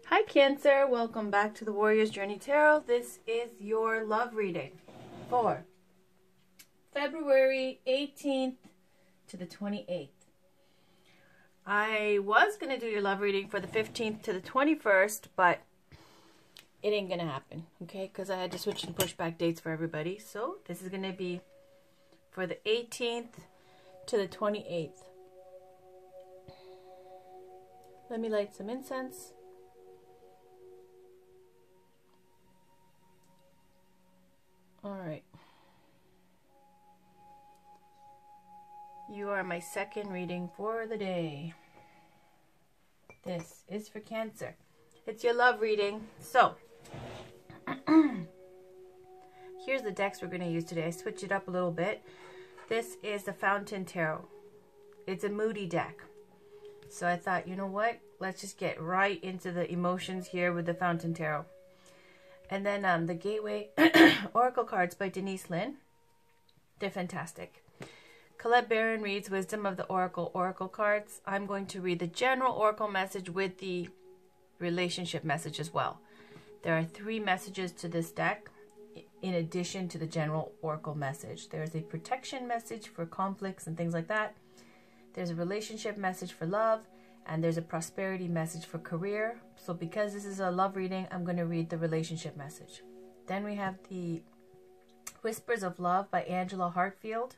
Hi Cancer, welcome back to the Warrior's Journey Tarot. This is your love reading for February 18th to the 28th. I was going to do your love reading for the 15th to the 21st, but it ain't going to happen, okay? Because I had to switch and push back dates for everybody. So this is going to be for the 18th to the 28th. Let me light some incense. All right. You are my second reading for the day. This is for Cancer. It's your love reading. So, here's the decks we're going to use today. I switched it up a little bit. This is the Fountain Tarot. It's a moody deck. So I thought, you know what? Let's just get right into the emotions here with the Fountain Tarot. And then the Gateway Oracle cards by Denise Lynn. They're fantastic. Colette Barron reads Wisdom of the Oracle cards. I'm going to read the general Oracle message with the relationship message as well. There are 3 messages to this deck in addition to the general Oracle message. There's a protection message for conflicts and things like that. There's a relationship message for love. And there's a prosperity message for career. So because this is a love reading, I'm going to read the relationship message. Then we have the Whispers of Love by Angela Hartfield.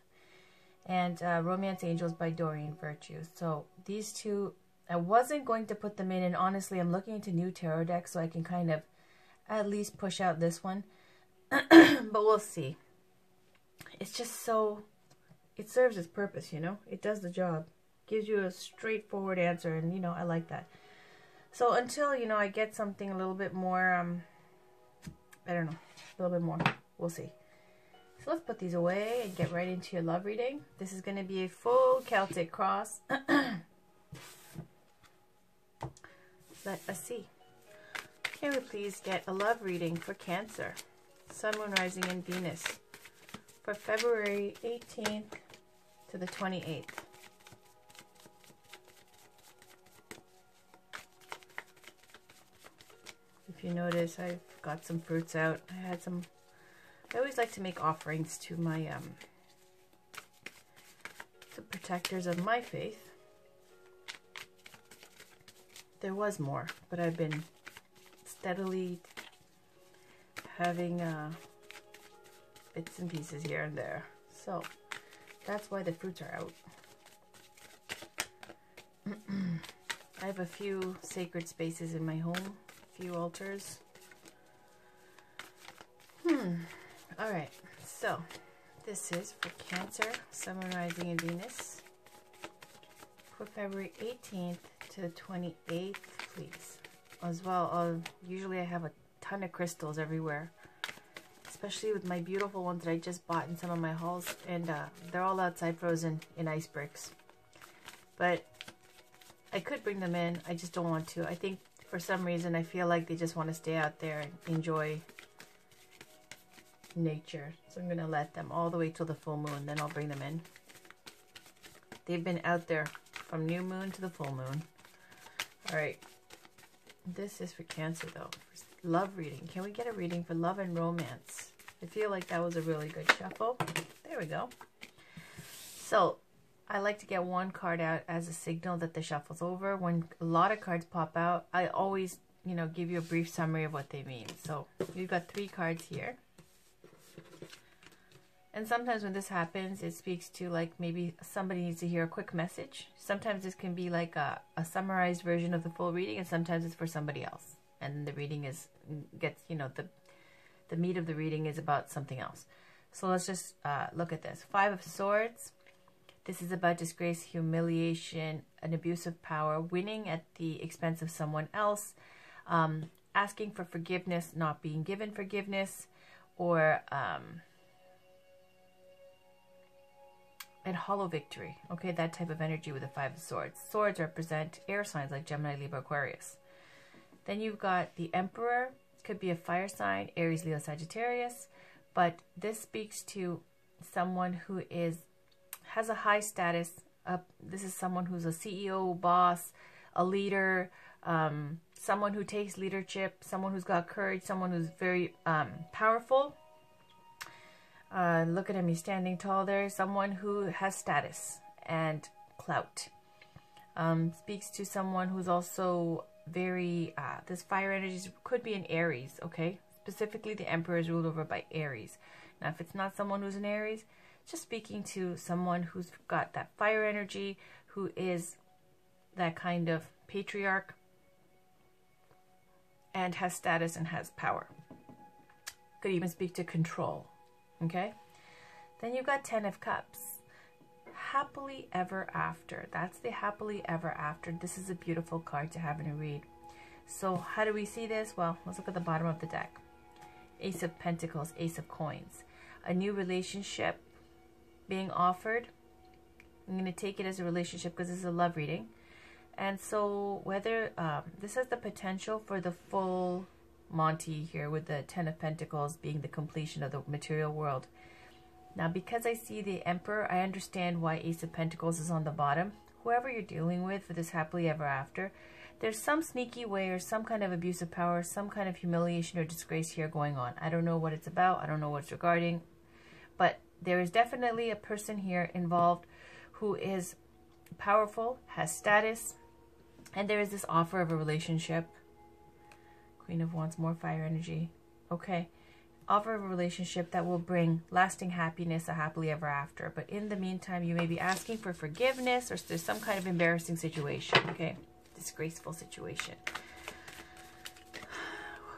And Romance Angels by Doreen Virtue. So these two, I wasn't going to put them in. And honestly, I'm looking into new tarot decks so I can kind of at least push out this one. But we'll see. It's just so, it serves its purpose, you know. It does the job. Gives you a straightforward answer, and you know, I like that. So until, you know, I get something a little bit more, I don't know, a little bit more, we'll see. So let's put these away and get right into your love reading. This is going to be a full Celtic cross. Let us see. Can we please get a love reading for Cancer, Sun, Moon, Rising, and Venus for February 18th to the 28th. If you notice, I've got some fruits out. I always like to make offerings to my, the protectors of my faith. There was more, but I've been steadily having bits and pieces here and there. So, that's why the fruits are out. I have a few sacred spaces in my home. Few altars. Alright, so this is for Cancer, Sun, Moon, Rising, and Venus for February 18th to the 28th, please. As well, usually I have a ton of crystals everywhere, especially with my beautiful ones that I just bought in some of my hauls, and they're all outside frozen in ice bricks. But I could bring them in, I just don't want to. I think for some reason, I feel like they just want to stay out there and enjoy nature. So I'm going to let them all the way till the full moon, then I'll bring them in. They've been out there from new moon to the full moon. Alright. This is for Cancer, though. Love reading. Can we get a reading for love and romance? I feel like that was a really good shuffle. There we go. So, I like to get one card out as a signal that the shuffle's over. When a lot of cards pop out, I always, you know, give you a brief summary of what they mean. So we've got 3 cards here. And sometimes when this happens, it speaks to like maybe somebody needs to hear a quick message. Sometimes this can be like a summarized version of the full reading, and sometimes it's for somebody else. And the reading gets, you know, the meat of the reading is about something else. So let's just look at this. 5 of Swords. This is about disgrace, humiliation, an abuse of power, winning at the expense of someone else, asking for forgiveness, not being given forgiveness, or and hollow victory. Okay, that type of energy with the 5 of Swords. Swords represent air signs like Gemini, Libra, Aquarius. Then you've got the Emperor. Could be a fire sign, Aries, Leo, Sagittarius. But this speaks to someone who has a high status. This is someone who's a CEO, boss, a leader, someone who takes leadership, someone who's got courage, someone who's very powerful. Look at him, he's standing tall there. Someone who has status and clout. Speaks to someone who's also very, this fire energy could be an Aries, okay? Specifically, the Emperor is ruled over by Aries. Now, if it's not someone who's an Aries, just speaking to someone who's got that fire energy, who is that kind of patriarch and has status and has power. Could even speak to control, okay? Then you've got 10 of Cups. Happily ever after. That's the happily ever after. This is a beautiful card to have in a read. So how do we see this? Well, let's look at the bottom of the deck. Ace of Pentacles, Ace of Coins. A new relationship being offered. I'm going to take it as a relationship because this is a love reading. And so whether this has the potential for the full Monty here with the 10 of Pentacles being the completion of the material world. Now, because I see the Emperor, I understand why Ace of Pentacles is on the bottom. Whoever you're dealing with for this happily ever after, there's some sneaky way or some kind of abuse of power, some kind of humiliation or disgrace here going on. I don't know what it's about. I don't know what it's regarding. But there is definitely a person here involved who is powerful, has status, and there is this offer of a relationship. Queen of Wands, more fire energy. Okay. Offer of a relationship that will bring lasting happiness, a happily ever after. But in the meantime, you may be asking for forgiveness, or there's some kind of embarrassing situation, okay? Disgraceful situation.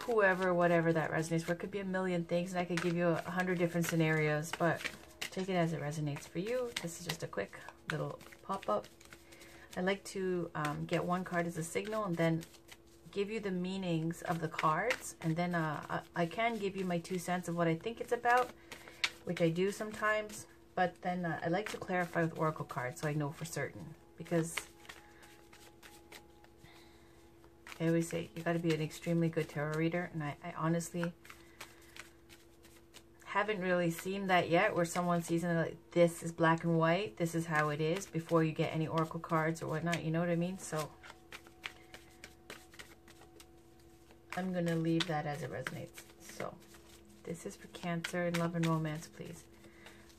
Whoever, whatever that resonates for. It could be a million things, and I could give you 100 different scenarios, but take it as it resonates for you. This is just a quick little pop-up. I like to get one card as a signal, and then give you the meanings of the cards, and then I can give you my 2 cents of what I think it's about, which I do sometimes, but then I like to clarify with oracle cards so I know for certain, because I always say you got to be an extremely good tarot reader, and I honestly haven't really seen that yet, where someone sees it like, this is black and white, this is how it is, before you get any oracle cards or whatnot, you know what I mean? So I'm going to leave that as it resonates. So, this is for Cancer in love and romance, please.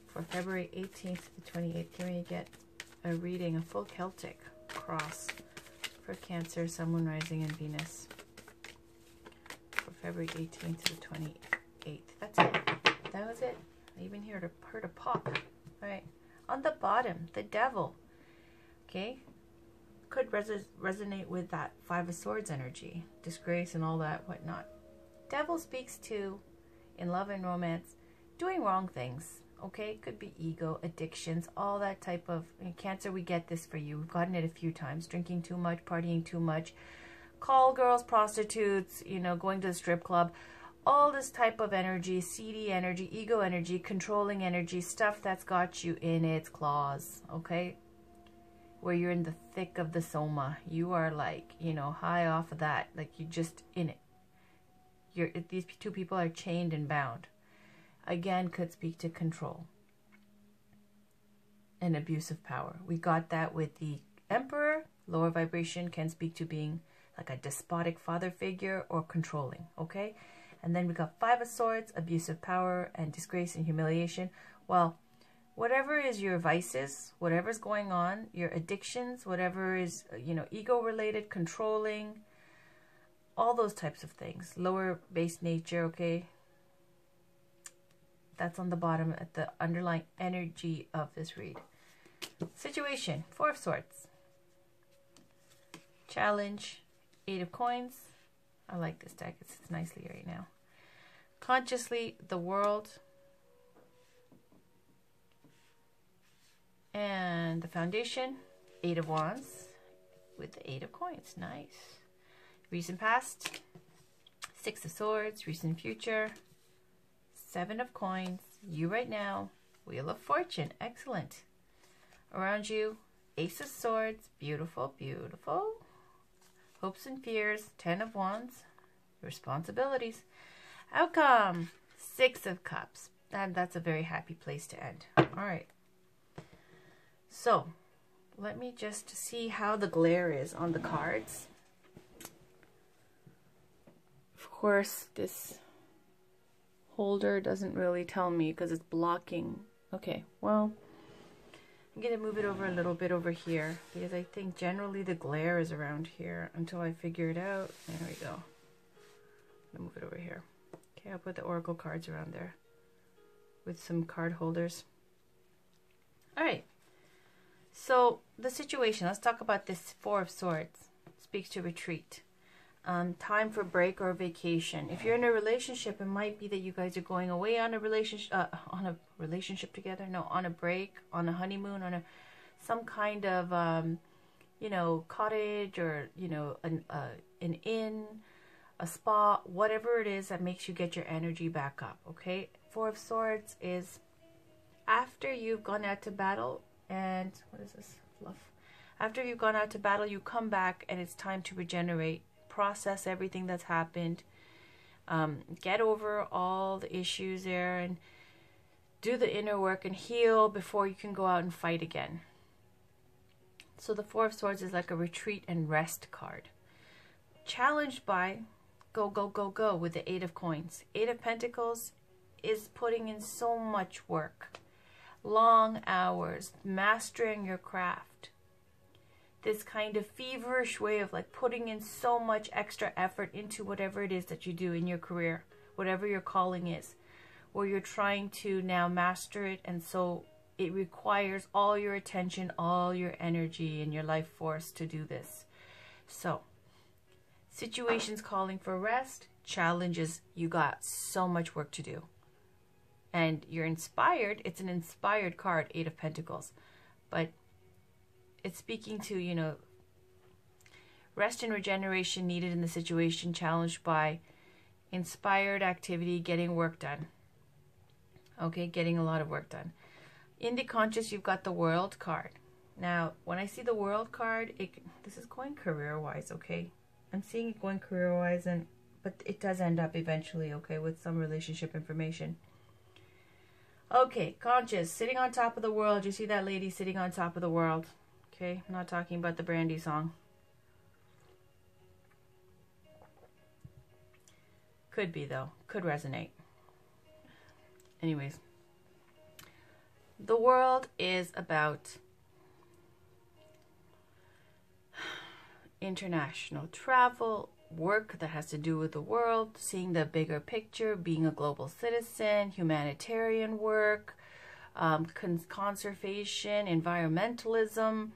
For February 18th to the 28th, can we get a reading, a full Celtic cross for Cancer, Sun, Moon, Rising, and Venus. For February 18th to the 28th. That's it. That was it. I even heard a pop. All right. On the bottom, the Devil. Okay. Could resonate with that 5 of Swords energy, disgrace and all that whatnot. Devil speaks to, in love and romance, doing wrong things, okay? Could be ego, addictions, all that type of, in Cancer, we get this for you. We've gotten it a few times. Drinking too much, partying too much, call girls, prostitutes, you know, going to the strip club, all this type of energy, seedy energy, ego energy, controlling energy, stuff that's got you in its claws, okay? Where you're in the thick of the soma. You are like, you know, high off of that. Like, you're just in it. These 2 people are chained and bound. Again, could speak to control and abuse of power. We got that with the Emperor. Lower vibration can speak to being like a despotic father figure or controlling, okay? And then we got 5 of Swords, abuse of power and disgrace and humiliation. Well, whatever is your vices, whatever's going on, your addictions, whatever is, you know, ego-related, controlling, all those types of things. Lower base nature, okay? That's on the bottom at the underlying energy of this read. Situation, 4 of Swords. Challenge, 8 of Coins. I like this deck. It sits nicely right now. Consciously, the World. And the Foundation, 8 of Wands with the 8 of Coins. Nice. Recent past, 6 of Swords. Recent future, 7 of Coins. You right now, Wheel of Fortune. Excellent. Around you, Ace of Swords. Beautiful, beautiful. Hopes and fears, 10 of Wands. Responsibilities. Outcome, 6 of Cups. And that's a very happy place to end. All right. So, let me just see how the glare is on the cards. course, this holder doesn't really tell me because it's blocking. Okay, well, I'm going to move it over a little bit over here because I think generally the glare is around here until I figure it out. There we go. I'll move it over here. Okay, I'll put the oracle cards around there with some card holders. All right. So the situation, let's talk about this Four of Swords. Speaks to retreat. Time for break or vacation. If you're in a relationship, it might be that you guys are going away on a relationship together. No, on a break, on a honeymoon, on some kind of you know, cottage, or you know, an inn, a spa, whatever it is that makes you get your energy back up. Okay, Four of Swords is after you've gone out to battle, and what is this fluff? After you've gone out to battle, you come back and it's time to regenerate. Process everything that's happened, get over all the issues there, and do the inner work and heal before you can go out and fight again. So the Four of Swords is like a retreat and rest card. Challenged by go, go, go, go with the Eight of Coins. Eight of Pentacles is putting in so much work. Long hours, mastering your craft. This kind of feverish way of like putting in so much extra effort into whatever it is that you do in your career, whatever your calling is, where you're trying to now master it, and so it requires all your attention, all your energy and your life force to do this. So situations calling for rest, challenges, you got so much work to do. And you're inspired. It's an inspired card, Eight of Pentacles, but it's speaking to, you know, rest and regeneration needed in the situation, challenged by inspired activity, getting work done. Okay, getting a lot of work done. In the conscious, you've got the World card. Now, when I see the World card, this is going career-wise, okay? I'm seeing it going career-wise, but it does end up eventually, okay, with some relationship information. Okay, conscious, sitting on top of the world. You see that lady sitting on top of the world. Okay, I'm not talking about the Brandy song. Could be, though. Could resonate. Anyways. The world is about international travel, work that has to do with the world, seeing the bigger picture, being a global citizen, humanitarian work, conservation, environmentalism,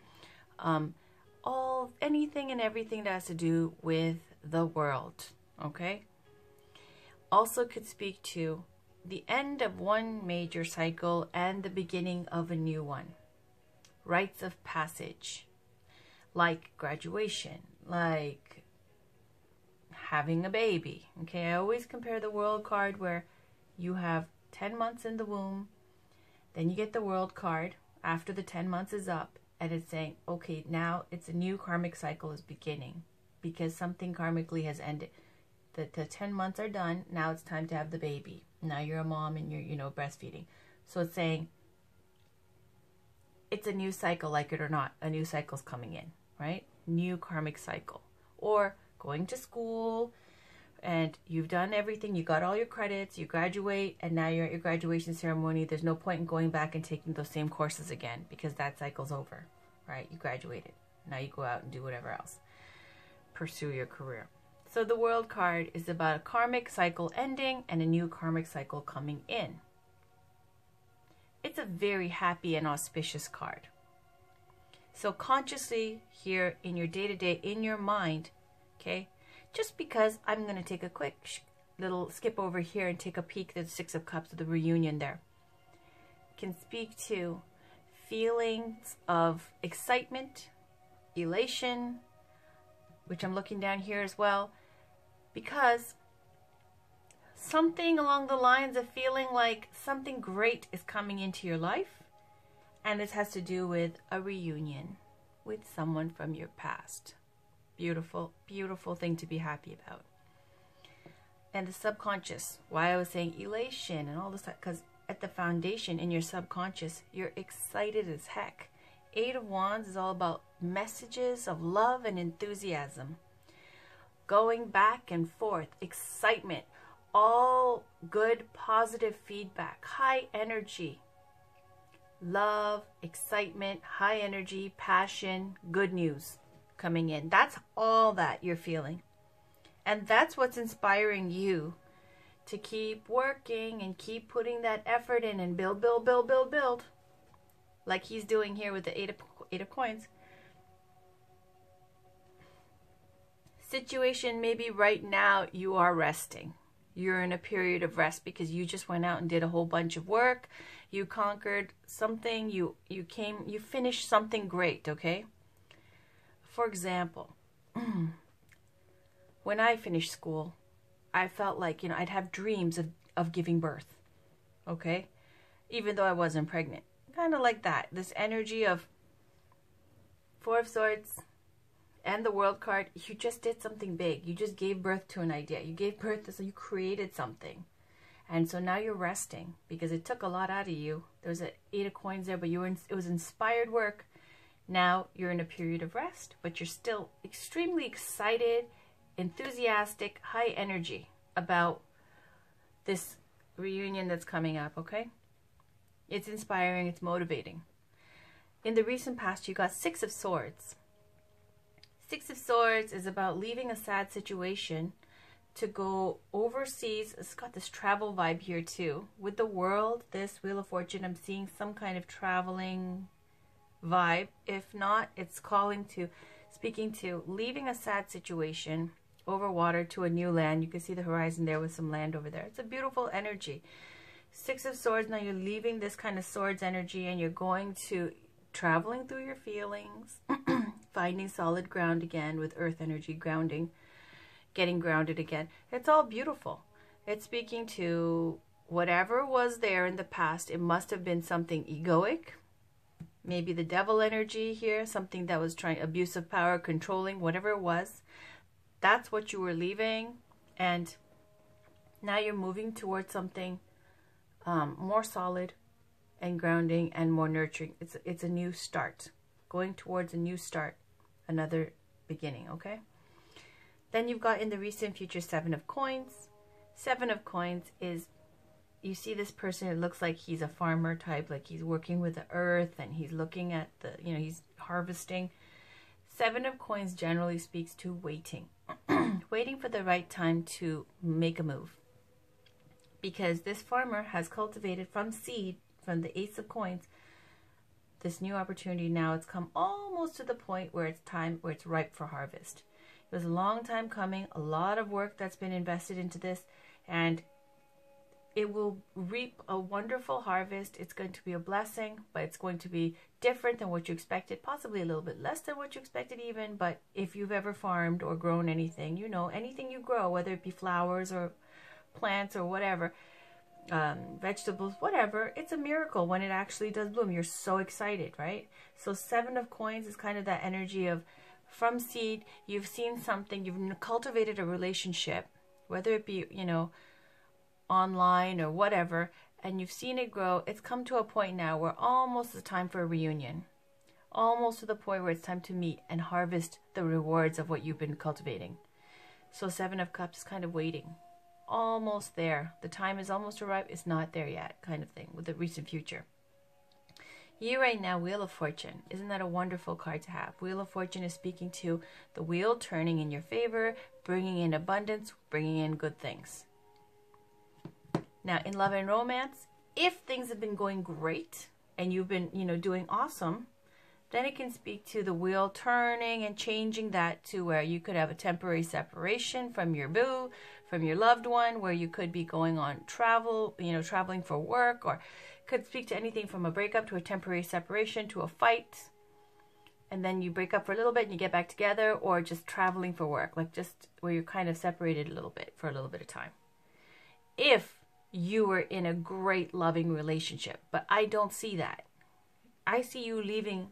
anything and everything that has to do with the world. Okay, also could speak to the end of one major cycle and the beginning of a new one. Rites of passage, like graduation, like having a baby. Okay, I always compare the World card where you have 10 months in the womb, then you get the World card after the 10 months is up, and it's saying, okay, now it's a new karmic cycle is beginning because something karmically has ended. The 10 months are done. Now it's time to have the baby. Now you're a mom and you're, you know, breastfeeding. So it's saying it's a new cycle, like it or not. A new cycle's coming in, right? New karmic cycle. Or going to school and you've done everything. You got all your credits. You graduate and now you're at your graduation ceremony. There's no point in going back and taking those same courses again because that cycle's over, right? You graduated. Now you go out and do whatever else. Pursue your career. So the World card is about a karmic cycle ending and a new karmic cycle coming in. It's a very happy and auspicious card. So consciously here in your day-to-day, in your mind, okay, just because I'm going to take a quick little skip over here and take a peek at the Six of Cups of the reunion there, can speak to feelings of excitement, elation, which I'm looking down here as well, because something along the lines of feeling like something great is coming into your life, and this has to do with a reunion with someone from your past. Beautiful, beautiful thing to be happy about. And the subconscious, why I was saying elation and all this stuff, because at the foundation in your subconscious, you're excited as heck. Eight of Wands is all about messages of love and enthusiasm. going back and forth, excitement, all good, positive feedback, high energy, love, excitement, high energy, passion, good news coming in. That's all that you're feeling. And that's what's inspiring you to keep working and keep putting that effort in and build, build, build, build, build. Like he's doing here with the eight of coins. Situation, maybe right now you are resting. You're in a period of rest because you just went out and did a whole bunch of work. You conquered something. You finished something great, okay? For example, when I finished school, I felt like, I'd have dreams of giving birth, okay? Even though I wasn't pregnant. Kind of like that. This energy of Four of Swords and the World card. You just did something big. You just gave birth to an idea. You gave birth to, so you created something. And so now you're resting because it took a lot out of you. There's an 8 of coins there, but it was inspired work. Now you're in a period of rest, but you're still extremely excited, enthusiastic, high energy about this reunion that's coming up, okay? It's inspiring, it's motivating. In the recent past, you got 6 of Swords. 6 of Swords is about leaving a sad situation to go overseas. It's got this travel vibe here too. With the World, this Wheel of Fortune, I'm seeing some kind of traveling vibe. If not, it's speaking to leaving a sad situation over water to a new land. You can see the horizon there with some land over there. It's a beautiful energy. 6 of Swords, now you're leaving this kind of Swords energy and you're going to traveling through your feelings, finding solid ground again with Earth energy, grounding, getting grounded again. It's all beautiful. It's speaking to whatever was there in the past. It must have been something egoic, maybe the devil energy here, something that was trying, abuse of power, controlling, whatever it was. That's what you were leaving, and now you're moving towards something more solid and grounding and more nurturing. It's a new start, going towards a new start, another beginning, okay? Then you've got in the recent future 7 of coins. 7 of coins is, you see this person, it looks like he's a farmer type, like he's working with the earth and he's looking at the, he's harvesting. 7 of coins generally speaks to waiting. Waiting for the right time to make a move. Because this farmer has cultivated from seed, from the Ace of Coins, this new opportunity. Now it's come almost to the point where it's time, where it's ripe for harvest. It was a long time coming, a lot of work that's been invested into this, and it will reap a wonderful harvest. It's going to be a blessing, but it's going to be different than what you expected, possibly a little bit less than what you expected even, but if you've ever farmed or grown anything, anything you grow, whether it be flowers or plants or whatever, vegetables, whatever, it's a miracle when it actually does bloom. You're so excited, right? So 7 of coins is kind of that energy of from seed, you've seen something, you've cultivated a relationship, whether it be, online or whatever, and you've seen it grow. It's come to a point now where almost it's time for a reunion. Almost to the point where it's time to meet and harvest the rewards of what you've been cultivating. So 7 of Cups is kind of waiting. Almost there. The time is almost arrived. It's not there yet, kind of thing, with the recent future. You right now, Wheel of Fortune. Isn't that a wonderful card to have? Wheel of Fortune is speaking to the wheel turning in your favor, bringing in abundance, bringing in good things. Now, in love and romance, if things have been going great and you've been, doing awesome, then it can speak to the wheel turning and changing that to where you could have a temporary separation from your boo, from your loved one, where you could be going on travel, traveling for work, or could speak to anything from a breakup to a temporary separation to a fight. And then you break up for a little bit and you get back together, or just traveling for work, like just where you're kind of separated a little bit for a little bit of time. If you were in a great loving relationship, but I don't see that. I see you leaving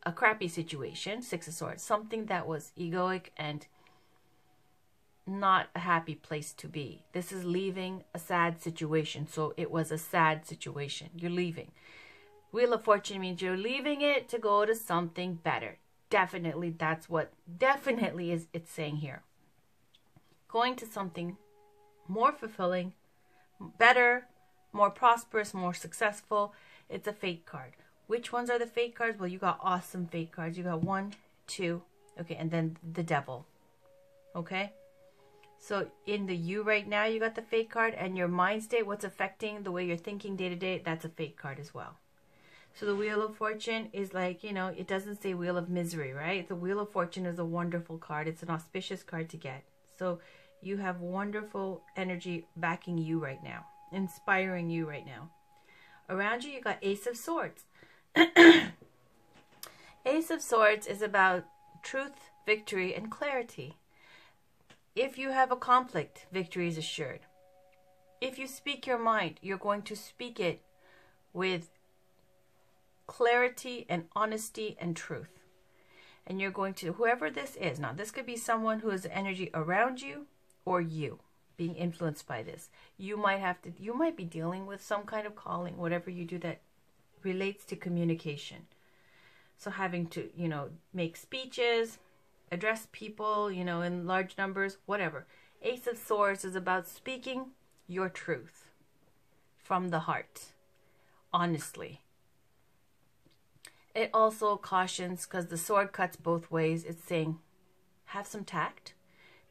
a crappy situation, 6 of Swords, something that was egoic and not a happy place to be. This is leaving a sad situation. So it was a sad situation. You're leaving. Wheel of Fortune means you're leaving it to go to something better. Definitely, that's what definitely is it's saying here. going to something more fulfilling, better, more prosperous, more successful. It's a fate card. Which ones are the fate cards? Well, you got awesome fate cards. You got 1, 2, okay, and then the devil. Okay? So in the you right now, you got the fate card, and your mind state, what's affecting the way you're thinking day to day, that's a fate card as well. So the Wheel of Fortune is like, you know, it doesn't say Wheel of Misery, right? The Wheel of Fortune is a wonderful card. It's an auspicious card to get. So you have wonderful energy backing you right now, inspiring you right now. Around you, you got Ace of Swords. Ace of Swords is about truth, victory, and clarity. If you have a conflict, victory is assured. If you speak your mind, you're going to speak it with clarity and honesty and truth. And you're going to, whoever this is, now this could be someone who has energy around you or you being influenced by this. You might be dealing with some kind of calling, whatever you do that relates to communication. So having to, you know, make speeches, address people, you know, in large numbers, whatever. Ace of Swords is about speaking your truth from the heart, honestly. It also cautions, because the sword cuts both ways, it's saying, have some tact,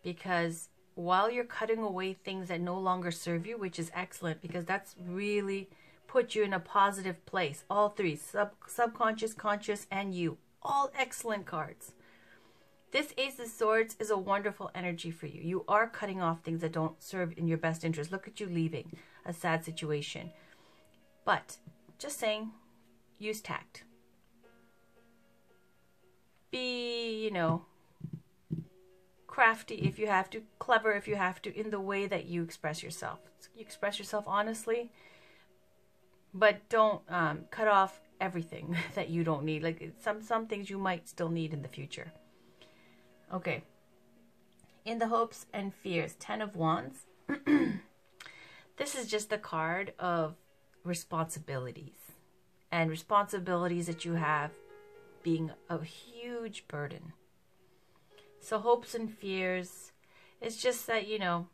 because while you're cutting away things that no longer serve you, which is excellent, because that's really put you in a positive place. All three, subconscious, conscious, and you. All excellent cards. This Ace of Swords is a wonderful energy for you. You are cutting off things that don't serve in your best interest. Look at you leaving a sad situation. But, just saying, use tact. Be, you know, crafty if you have to, clever if you have to, in the way that you express yourself. You express yourself honestly, but don't cut off everything that you don't need. Like some things you might still need in the future. Okay. In the hopes and fears, 10 of Wands. This is just a card of responsibilities. And responsibilities that you have being a huge burden. So hopes and fears, it's just that, you know,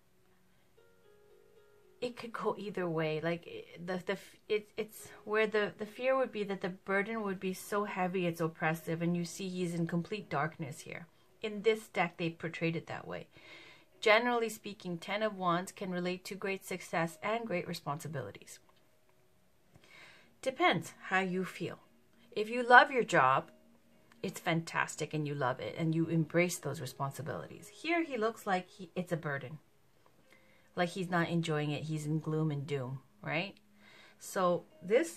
it could go either way. Like it's where the fear would be that the burden would be so heavy it's oppressive, and you see he's in complete darkness here. In this deck, they portrayed it that way. Generally speaking, 10 of Wands can relate to great success and great responsibilities. Depends how you feel. If you love your job, it's fantastic and you love it and you embrace those responsibilities. Here he looks like it's a burden. Like he's not enjoying it. He's in gloom and doom, right? So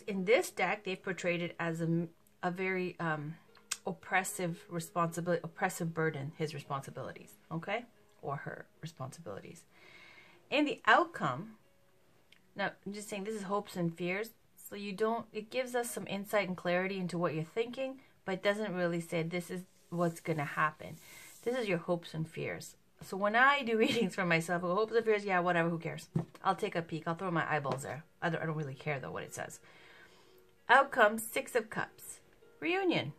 in this deck, they've portrayed it as a very oppressive burden, his responsibilities, okay? Or her responsibilities. In the outcome, now I'm just saying this is hopes and fears. So it gives us some insight and clarity into what you're thinking, but it doesn't really say this is what's going to happen. This is your hopes and fears. So when I do readings for myself, I go, hopes and fears, yeah, whatever, who cares? I'll take a peek. I'll throw my eyeballs there. I don't really care, though, what it says. Outcome, 6 of Cups. Reunion.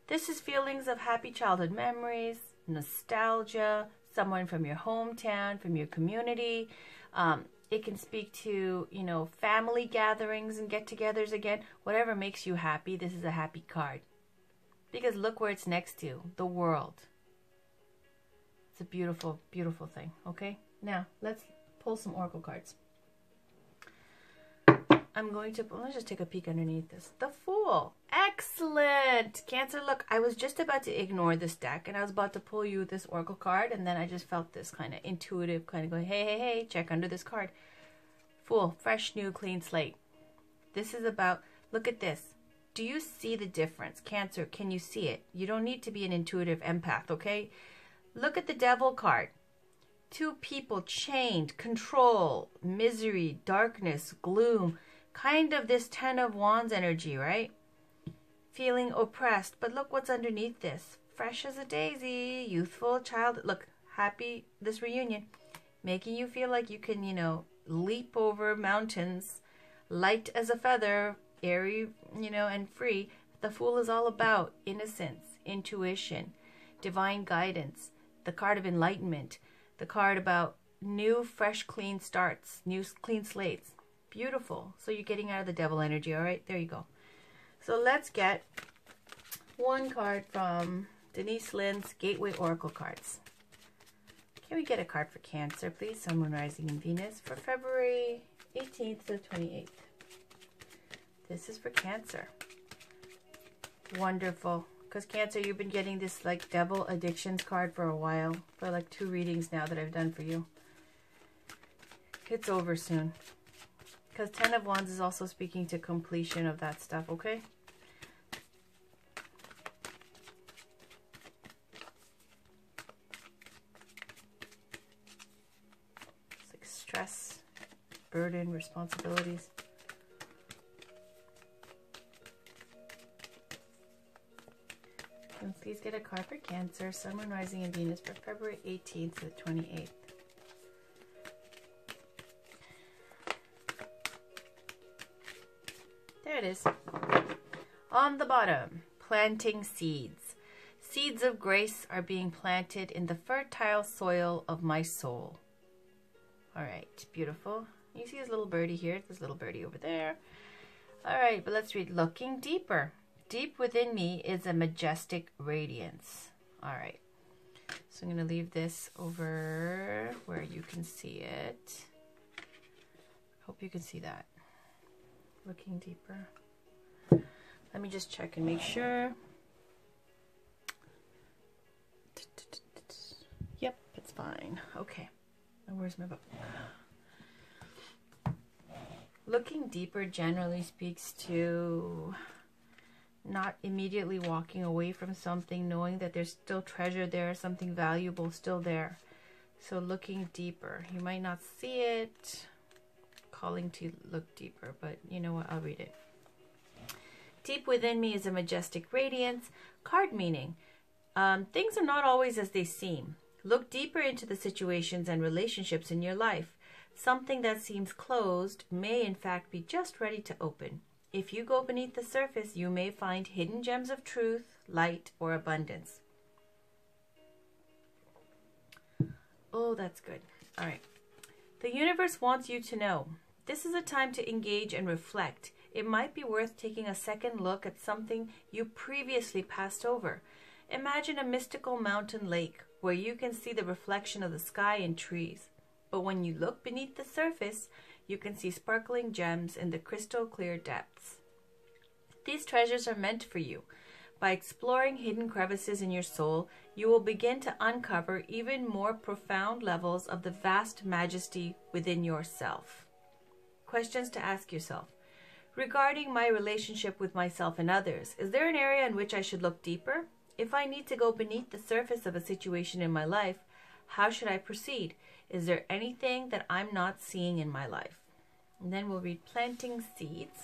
This is feelings of happy childhood memories, nostalgia, someone from your hometown, from your community. It can speak to, you know, family gatherings and get-togethers again. Whatever makes you happy, this is a happy card. Because look where it's next to, the world. It's a beautiful, beautiful thing, okay? Now, let's pull some oracle cards. Let's just take a peek underneath this. The Fool. Excellent! Cancer, look, I was just about to ignore this deck, and I was about to pull you this oracle card, and then I just felt this kind of intuitive kind of going, hey, check under this card. Fool, fresh, new, clean slate. This is about, look at this. Do you see the difference? Cancer, can you see it? You don't need to be an intuitive empath, okay? Look at the Devil card. 2 people chained, control, misery, darkness, gloom. Kind of this 10 of Wands energy, right? Feeling oppressed. But look what's underneath this. Fresh as a daisy, youthful child. Look, happy, this reunion. Making you feel like you can, you know, leap over mountains. Light as a feather, airy, you know, and free. The Fool is all about innocence, intuition, divine guidance, the card of enlightenment, the card about new, fresh, clean starts, new, clean slates. Beautiful. So you're getting out of the devil energy, all right? There you go. So let's get one card from Denise Lynn's Gateway Oracle cards. Can we get a card for Cancer, please? Sun, Moon, Rising, and Venus for February 18th to the 28th. This is for Cancer. Wonderful. Because Cancer, you've been getting this like devil addictions card for a while. For like 2 readings now that I've done for you. It's over soon. Because 10 of Wands is also speaking to completion of that stuff, okay? It's like stress, burden, responsibilities. And please get a card for Cancer, Sun, Moon, Rising, and Venus for February 18th to the 28th. There it is. On the bottom, planting seeds. Seeds of grace are being planted in the fertile soil of my soul. All right, beautiful. You see this little birdie here, this little birdie over there. All right, but let's read. Looking deeper. Deep within me is a majestic radiance. All right. So I'm going to leave this over where you can see it. Hope you can see that. Looking deeper. Let me just check and make sure. Yep, it's fine. Okay. And where's my book? Looking deeper generally speaks to not immediately walking away from something, knowing that there's still treasure there, something valuable still there. So looking deeper. You might not see it, calling to look deeper, but you know what? I'll read it. Deep within me is a majestic radiance. Card meaning. Things are not always as they seem. Look deeper into the situations and relationships in your life. Something that seems closed may in fact be just ready to open. If you go beneath the surface, you may find hidden gems of truth, light, or abundance. Oh, that's good. All right. The universe wants you to know. This is a time to engage and reflect. It might be worth taking a second look at something you previously passed over. Imagine a mystical mountain lake where you can see the reflection of the sky and trees. But when you look beneath the surface, you can see sparkling gems in the crystal clear depths. These treasures are meant for you. By exploring hidden crevices in your soul, you will begin to uncover even more profound levels of the vast majesty within yourself. Questions to ask yourself. Regarding my relationship with myself and others, is there an area in which I should look deeper? If I need to go beneath the surface of a situation in my life, how should I proceed? Is there anything that I'm not seeing in my life? And then we'll read planting seeds.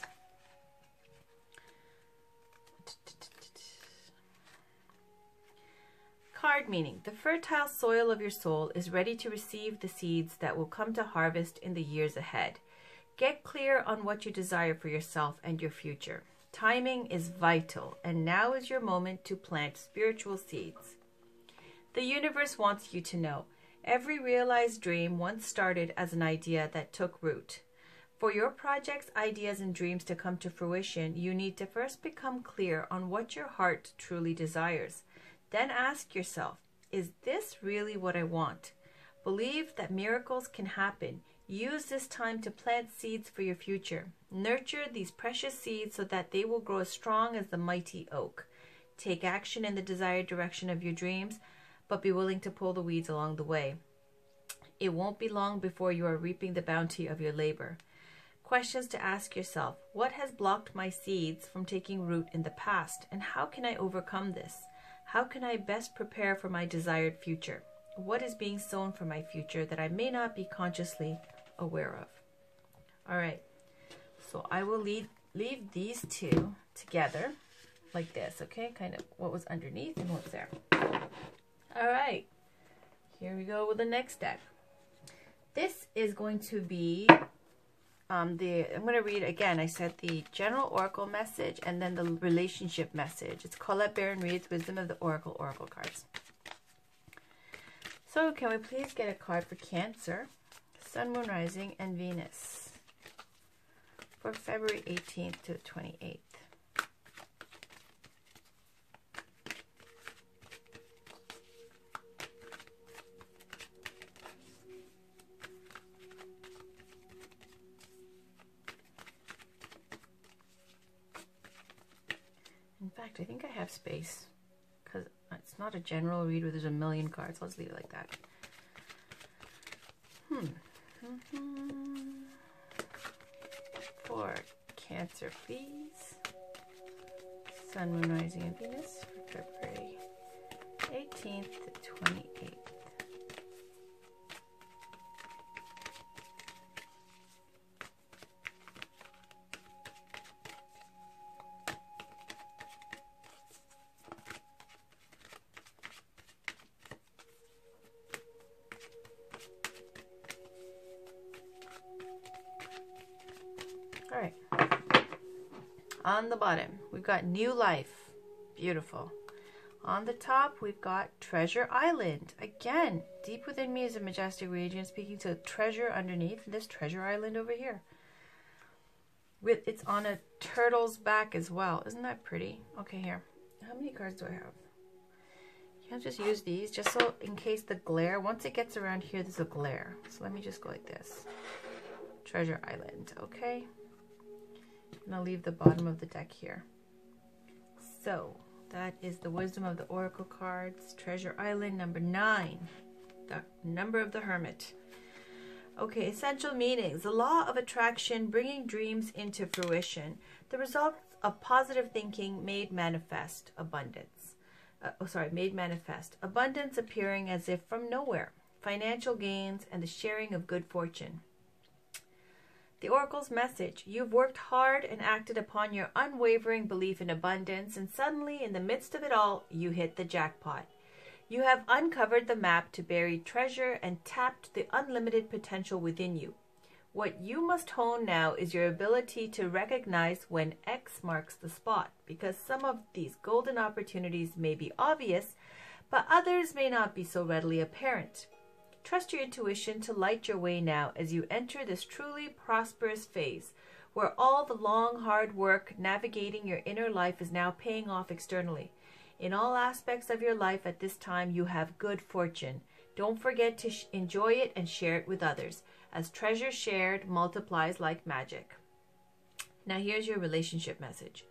Card meaning. The fertile soil of your soul is ready to receive the seeds that will come to harvest in the years ahead. Get clear on what you desire for yourself and your future. Timing is vital, and now is your moment to plant spiritual seeds. The universe wants you to know. Every realized dream once started as an idea that took root. For your projects, ideas, and dreams to come to fruition, you need to first become clear on what your heart truly desires. Then ask yourself, is this really what I want? Believe that miracles can happen. Use this time to plant seeds for your future. Nurture these precious seeds so that they will grow as strong as the mighty oak. Take action in the desired direction of your dreams, but be willing to pull the weeds along the way. It won't be long before you are reaping the bounty of your labor. Questions to ask yourself. What has blocked my seeds from taking root in the past, and how can I overcome this? How can I best prepare for my desired future? What is being sown for my future that I may not be consciously aware of? All right, so I will leave these two together like this, okay? Kind of what was underneath and what's there. All right, here we go with the next deck. This is going to be I'm going to read again. I said the general oracle message and then the relationship message. It's Colette Baron reads Wisdom of the Oracle cards. So can we please get a card for Cancer, Sun, Moon, Rising, and Venus for February 18th to 28th? In fact, I think I have space because it's not a general read where there's a million cards. Let's leave it like that. For Cancer, please. Sun, Moon, Rising, and Venus for February 18th to 28th. All right, on the bottom, we've got New Life. Beautiful. On the top, we've got Treasure Island. Again, deep within me is a majestic region, speaking to treasure underneath this Treasure Island over here. It's on a turtle's back as well. Isn't that pretty? Okay, here. How many cards do I have? I'll just use these just so in case the glare, once it gets around here, there's a glare. So let me just go like this. Treasure Island, okay? And I'll leave the bottom of the deck here. So that is the Wisdom of the Oracle cards. Treasure Island number 9. The number of the Hermit. Okay, essential meanings. The law of attraction, bringing dreams into fruition. The results of positive thinking made manifest. Abundance. Made manifest. Abundance appearing as if from nowhere. Financial gains and the sharing of good fortune. The Oracle's message: you've worked hard and acted upon your unwavering belief in abundance, and suddenly, in the midst of it all, you hit the jackpot. You have uncovered the map to buried treasure and tapped the unlimited potential within you. What you must hone now is your ability to recognize when X marks the spot, because some of these golden opportunities may be obvious, but others may not be so readily apparent. Trust your intuition to light your way now as you enter this truly prosperous phase, where all the long, hard work navigating your inner life is now paying off externally. In all aspects of your life at this time, you have good fortune. Don't forget to enjoy it and share it with others, as treasure shared multiplies like magic. Now here's your relationship message.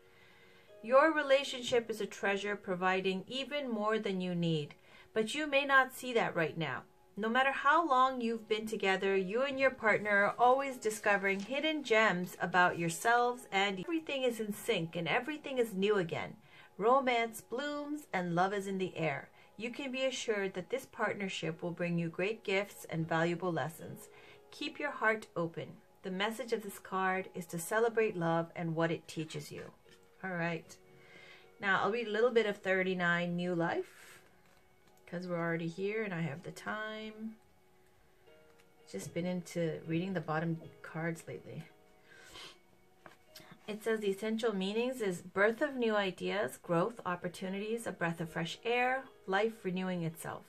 Your relationship is a treasure, providing even more than you need, but you may not see that right now. No matter how long you've been together, you and your partner are always discovering hidden gems about yourselves, and everything is in sync and everything is new again. Romance blooms and love is in the air. You can be assured that this partnership will bring you great gifts and valuable lessons. Keep your heart open. The message of this card is to celebrate love and what it teaches you. All right. Now I'll read a little bit of 39 New Life, because we're already here and I have the time. Just been into reading the bottom cards lately. It says the essential meanings is birth of new ideas, growth, opportunities, a breath of fresh air, life renewing itself.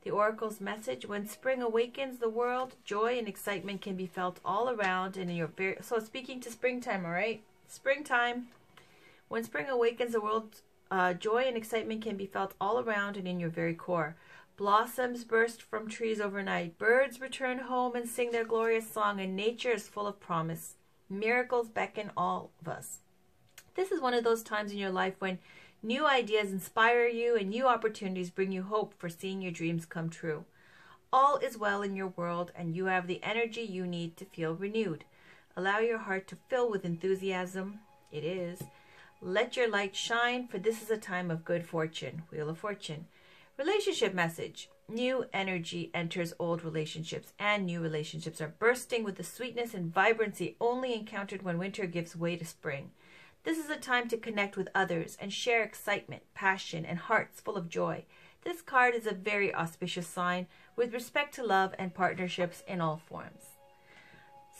The Oracle's message: when spring awakens the world, joy and excitement can be felt all around and in your very... So speaking to springtime, all right? Springtime. When spring awakens the world, joy and excitement can be felt all around and in your very core. Blossoms burst from trees overnight. Birds return home and sing their glorious song, and nature is full of promise. Miracles beckon all of us. This is one of those times in your life when new ideas inspire you and new opportunities bring you hope for seeing your dreams come true. All is well in your world, and you have the energy you need to feel renewed. Allow your heart to fill with enthusiasm. It is. Let your light shine, for this is a time of good fortune. Wheel of Fortune. Relationship message. New energy enters old relationships, and new relationships are bursting with the sweetness and vibrancy only encountered when winter gives way to spring. This is a time to connect with others and share excitement, passion, and hearts full of joy. This card is a very auspicious sign with respect to love and partnerships in all forms.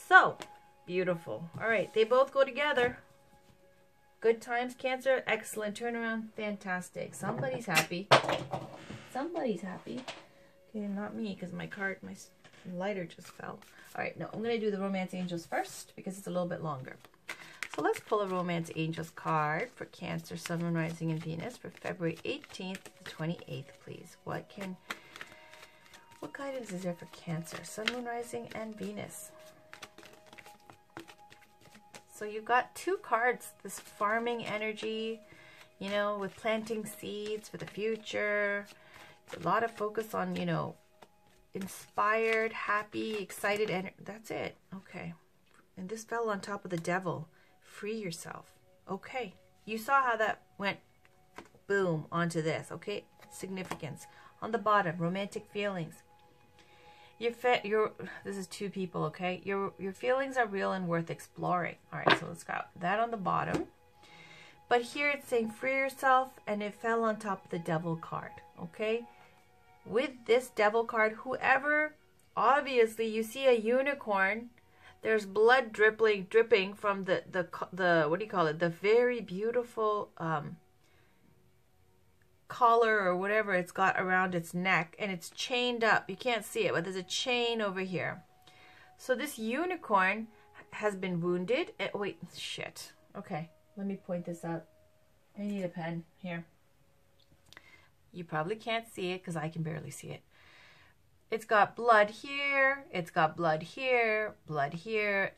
So, beautiful. All right, they both go together. Good times, Cancer. Excellent turnaround. Fantastic. Somebody's happy. Somebody's happy. Okay, not me, because my lighter just fell. All right, no, I'm going to do the Romance Angels first because it's a little bit longer. So let's pull a Romance Angels card for Cancer, Sun, Moon, Rising, and Venus for February 18th to 28th, please. What guidance is there for Cancer, Sun, Moon, Rising, and Venus? So you've got two cards, this farming energy, you know, with planting seeds for the future. A lot of focus on, you know, inspired, happy, excited, and that's it. Okay. And this fell on top of the Devil. Free yourself. Okay. You saw how that went boom onto this. Okay. Significance. On the bottom, romantic feelings. This is two people, okay? Your feelings are real and worth exploring. All right, so let's got that on the bottom. But here it's saying free yourself, and it fell on top of the Devil card, okay? With this Devil card, whoever, obviously you see a unicorn, there's blood dripping from the what do you call it? The very beautiful collar or whatever it's got around its neck, and it's chained up. You can't see it, but there's a chain over here. So this unicorn has been wounded. Wait, shit. Okay, let me point this out. I need a pen here. You probably can't see it because I can barely see it. It's got blood here, it's got blood here,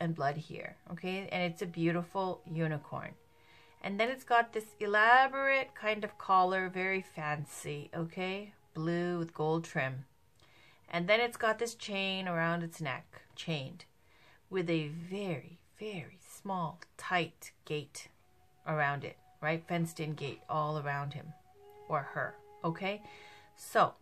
and blood here, okay? And it's a beautiful unicorn. And then it's got this elaborate kind of collar, very fancy, okay? Blue with gold trim. And then it's got this chain around its neck, chained, with a very, very small, tight gate around it, right? Fenced-in gate all around him or her, okay? So,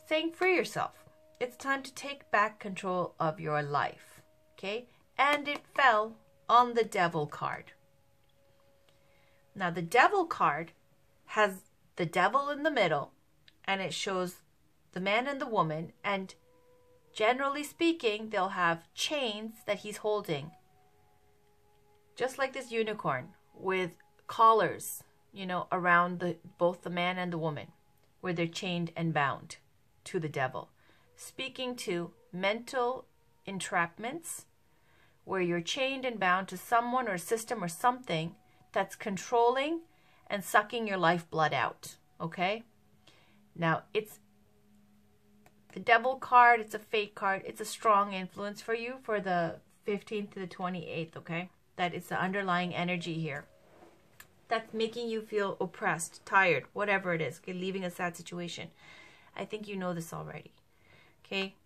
saying free yourself. It's time to take back control of your life, okay? And it fell on the Devil card. Now, the Devil card has the Devil in the middle, and it shows the man and the woman, and generally speaking, they'll have chains that he's holding, just like this unicorn, with collars, you know, around both the man and the woman, where they're chained and bound to the Devil. Speaking to mental entrapments, where you're chained and bound to someone or a system or something that's controlling and sucking your lifeblood out, okay? Now, it's the Devil card, it's a fate card, it's a strong influence for you for the 15th to the 28th, okay? That is the underlying energy here. That's making you feel oppressed, tired, whatever it is, okay? Leaving a sad situation. I think you know this already. Okay,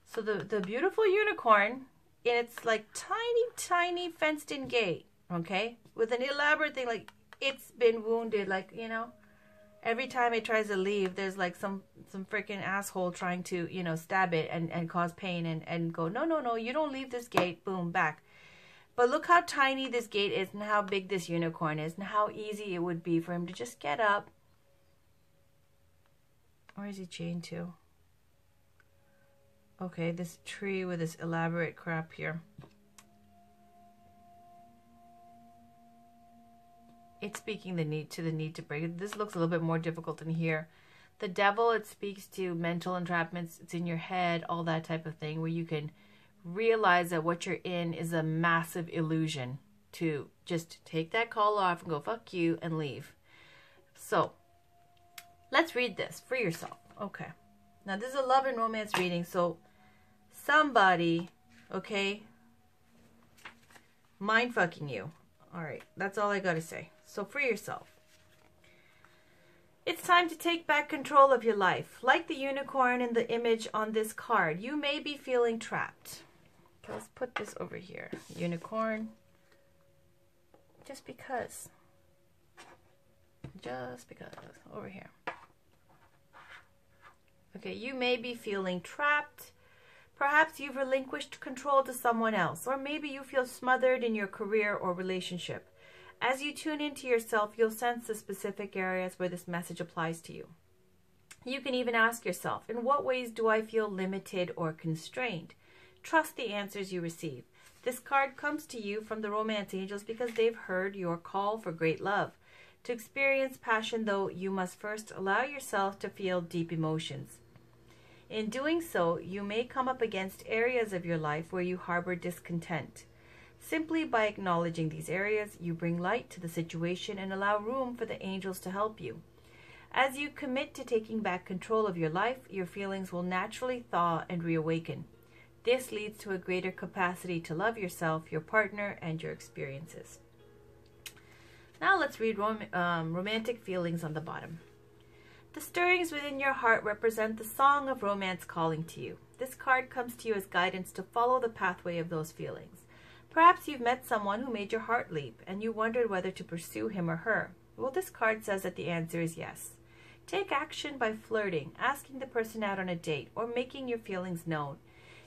so the beautiful unicorn, it's like tiny fenced-in gate, okay, with an elaborate thing, like it's been wounded, like, you know, every time it tries to leave, there's like some freaking asshole trying to, you know, stab it and cause pain and go, no, you don't leave this gate, boom, back. But look how tiny this gate is and how big this unicorn is and how easy it would be for him to just get up. Where is he chained to? Okay, this tree with this elaborate crap here. It's speaking the need to break it. This looks a little bit more difficult in here. The Devil, it speaks to mental entrapments. It's in your head, all that type of thing, where you can realize that what you're in is a massive illusion to just take that call off and go, fuck you, and leave. So, let's read this. Free yourself. Okay. Now, this is a love and romance reading, so somebody, okay, mind fucking you. All right, that's all I gotta say. So free yourself. It's time to take back control of your life. Like the unicorn in the image on this card, you may be feeling trapped. Okay, let's put this over here. Unicorn. Just because. Over here. Okay, you may be feeling trapped. Perhaps you've relinquished control to someone else, or maybe you feel smothered in your career or relationship. As you tune into yourself, you'll sense the specific areas where this message applies to you. You can even ask yourself, in what ways do I feel limited or constrained? Trust the answers you receive. This card comes to you from the Romance Angels because they've heard your call for great love. To experience passion, though, you must first allow yourself to feel deep emotions. In doing so, you may come up against areas of your life where you harbor discontent. Simply by acknowledging these areas, you bring light to the situation and allow room for the angels to help you. As you commit to taking back control of your life, your feelings will naturally thaw and reawaken. This leads to a greater capacity to love yourself, your partner, and your experiences. Now let's read romantic feelings on the bottom. The stirrings within your heart represent the song of romance calling to you. This card comes to you as guidance to follow the pathway of those feelings. Perhaps you've met someone who made your heart leap, and you wondered whether to pursue him or her. Well, this card says that the answer is yes. Take action by flirting, asking the person out on a date, or making your feelings known.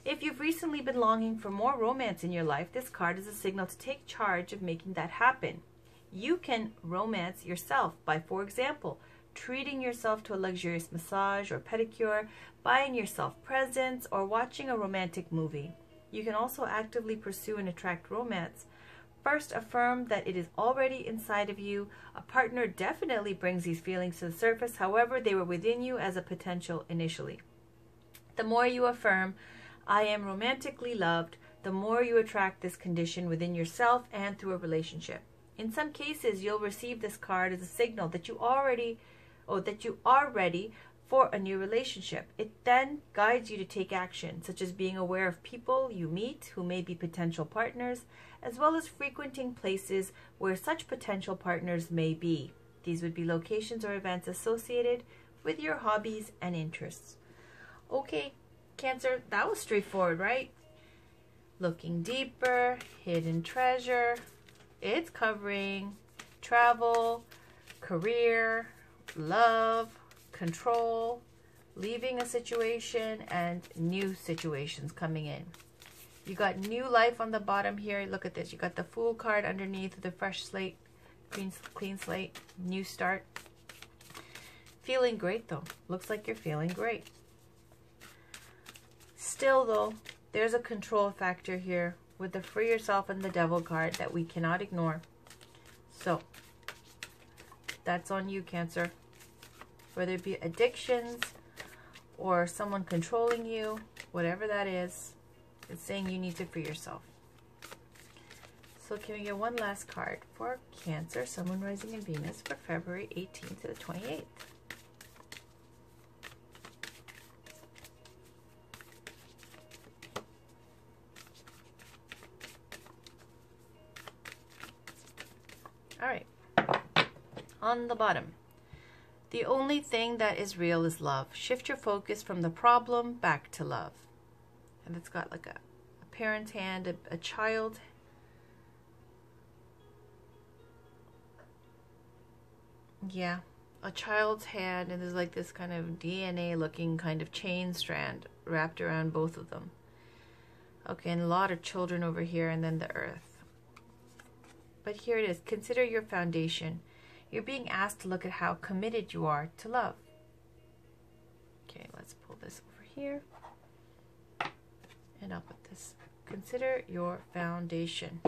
If you've recently been longing for more romance in your life, this card is a signal to take charge of making that happen. You can romance yourself by, for example, treating yourself to a luxurious massage or pedicure, buying yourself presents, or watching a romantic movie. You can also actively pursue and attract romance. First, affirm that it is already inside of you. A partner definitely brings these feelings to the surface. However, they were within you as a potential initially. The more you affirm, I am romantically loved, the more you attract this condition within yourself and through a relationship. In some cases, you'll receive this card as a signal that you are ready for a new relationship. It then guides you to take action, such as being aware of people you meet who may be potential partners, as well as frequenting places where such potential partners may be. These would be locations or events associated with your hobbies and interests. Okay, Cancer, that was straightforward, right? Looking deeper, hidden treasure. It's covering travel, career, love, control, leaving a situation, and new situations coming in. You got new life on the bottom here. Look at this. You got the Fool card underneath with the fresh slate, clean slate, new start. Feeling great though. Looks like you're feeling great. Still though, there's a control factor here with the Free Yourself and the Devil card that we cannot ignore. So, that's on you, Cancer. Whether it be addictions or someone controlling you, whatever that is, it's saying you need to free yourself. So can we get one last card for Cancer, Sun, Moon, Rising, and Venus for February 18th to the 28th? All right. On the bottom, the only thing that is real is love. Shift your focus from the problem back to love. And it's got like a parent's hand, a child. Yeah, a child's hand, and there's like this kind of DNA looking kind of chain strand wrapped around both of them. Okay, and a lot of children over here, and then the earth. But here it is. Consider your foundation. You're being asked to look at how committed you are to love. Okay, let's pull this over here. And I'll put this. Consider your foundation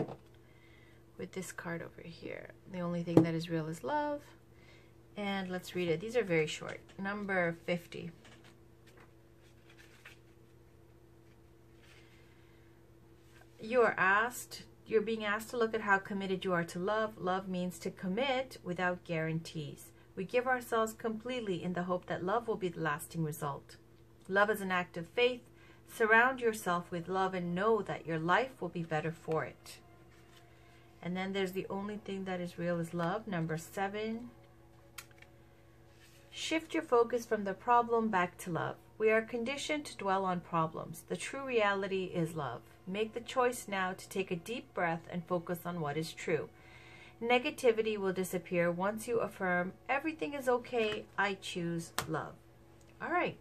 with this card over here. The only thing that is real is love. And let's read it. These are very short. Number 50. You're being asked to look at how committed you are to love. Love means to commit without guarantees. We give ourselves completely in the hope that love will be the lasting result. Love is an act of faith. Surround yourself with love and know that your life will be better for it. And then there's the only thing that is real is love. Number 7. Shift your focus from the problem back to love. We are conditioned to dwell on problems. The true reality is love. Make the choice now to take a deep breath and focus on what is true. Negativity will disappear once you affirm, everything is okay, I choose love. All right,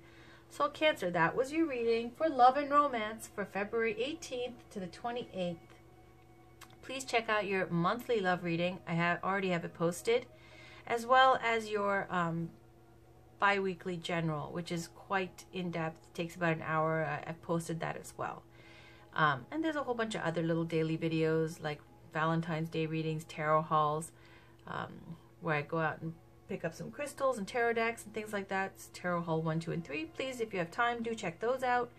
so Cancer, that was your reading for love and romance for February 18th to the 28th. Please check out your monthly love reading. I already have it posted, as well as your bi-weekly general, which is quite in-depth, takes about an hour. I've posted that as well. And there's a whole bunch of other little daily videos like Valentine's Day readings, tarot hauls, where I go out and pick up some crystals and tarot decks and things like that. It's Tarot Haul 1, 2, and 3. Please, if you have time, do check those out.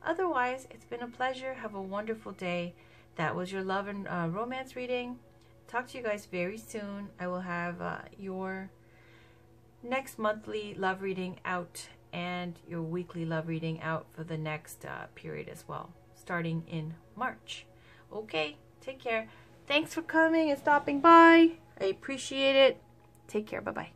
Otherwise, it's been a pleasure. Have a wonderful day. That was your love and romance reading. Talk to you guys very soon. I will have your next monthly love reading out and your weekly love reading out for the next period as well, starting in March. Okay, take care. Thanks for coming and stopping by. I appreciate it. Take care. Bye-bye.